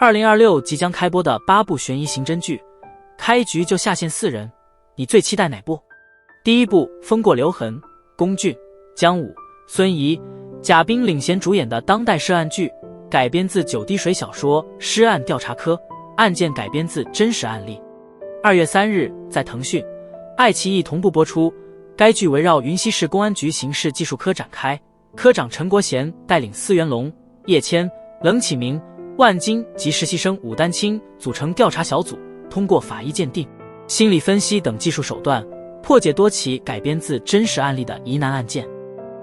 2026即将开播的8部悬疑刑侦剧，开局就下线4人，你最期待哪部？第一部《风过留痕》，龚俊、姜武、孙怡、贾冰领衔主演的当代涉案剧，改编自九滴水小说《尸案调查科》，案件改编自真实案例。2月3日在腾讯、爱奇艺同步播出。该剧围绕云溪市公安局刑事技术科展开，科长陈国贤带领司元龙、叶谦、冷启明、万金及实习生武丹青组成调查小组，通过法医鉴定、心理分析等技术手段，破解多起改编自真实案例的疑难案件。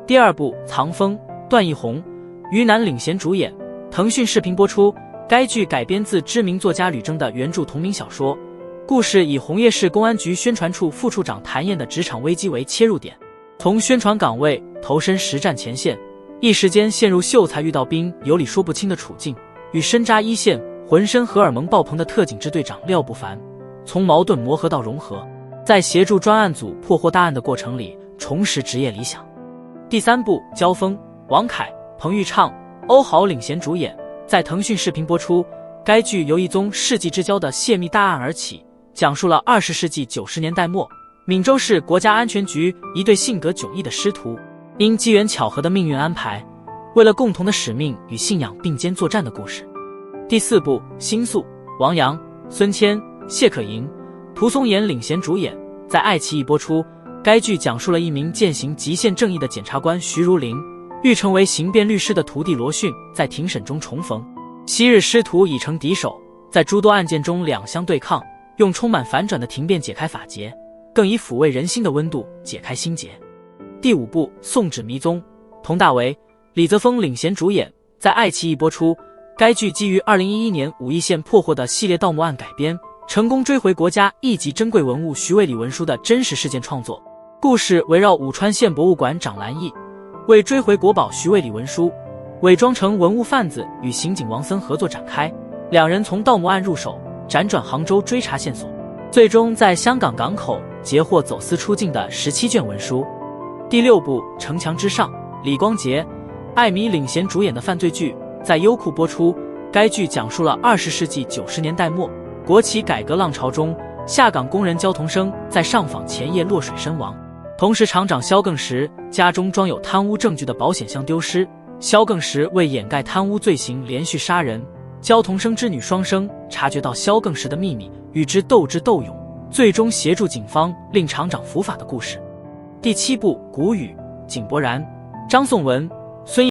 第二部《藏风》，段奕宏、于南领衔主演，腾讯视频播出。该剧改编自知名作家吕征的原著同名小说，故事以红叶市公安局宣传处副处长谭燕的职场危机为切入点，从宣传岗位投身实战前线，一时间陷入秀才遇到兵有理说不清的处境，与深扎一线浑身荷尔蒙爆棚的特警支队长廖不凡从矛盾磨合到融合，在协助专案组破获大案的过程里重拾职业理想。第三部《交锋》，王凯、彭昱畅、欧豪领衔主演，在腾讯视频播出。该剧由一宗世纪之交的泄密大案而起，讲述了20世纪90年代末闽州市国家安全局一对性格迥异的师徒，因机缘巧合的命运安排，为了共同的使命与信仰并肩作战的故事。第四部《星宿》，王阳、孙谦、谢可寅、涂松岩领衔主演，在爱奇艺播出。该剧讲述了一名践行极限正义的检察官徐如林欲成为刑辩律师的徒弟罗迅在庭审中重逢，昔日师徒已成敌手，在诸多案件中两相对抗，用充满反转的庭辩解开法结，更以抚慰人心的温度解开心结。第五部《宋纸迷踪》，佟大为、李泽锋领衔主演，在爱奇艺播出。该剧基于2011年武义县破获的系列盗墓案改编，成功追回国家一级珍贵文物徐渭李文书的真实事件创作。故事围绕武川县博物馆长蓝毅为追回国宝徐渭李文书，伪装成文物贩子与刑警王森合作展开，两人从盗墓案入手，辗转杭州追查线索，最终在香港港口截获走私出境的17卷文书。第六部《城墙之上》，李光洁、艾米领衔主演的犯罪剧，在优酷播出。该剧讲述了20世纪90年代末国企改革浪潮中，下岗工人焦同生在上访前夜落水身亡，同时厂长萧更时家中装有贪污证据的保险箱丢失，萧更时为掩盖贪污罪行连续杀人，焦同生之女双生察觉到萧更时的秘密，与之斗智斗勇，最终协助警方令厂长伏法的故事。第七部《谷雨》，井柏然、张颂文、孙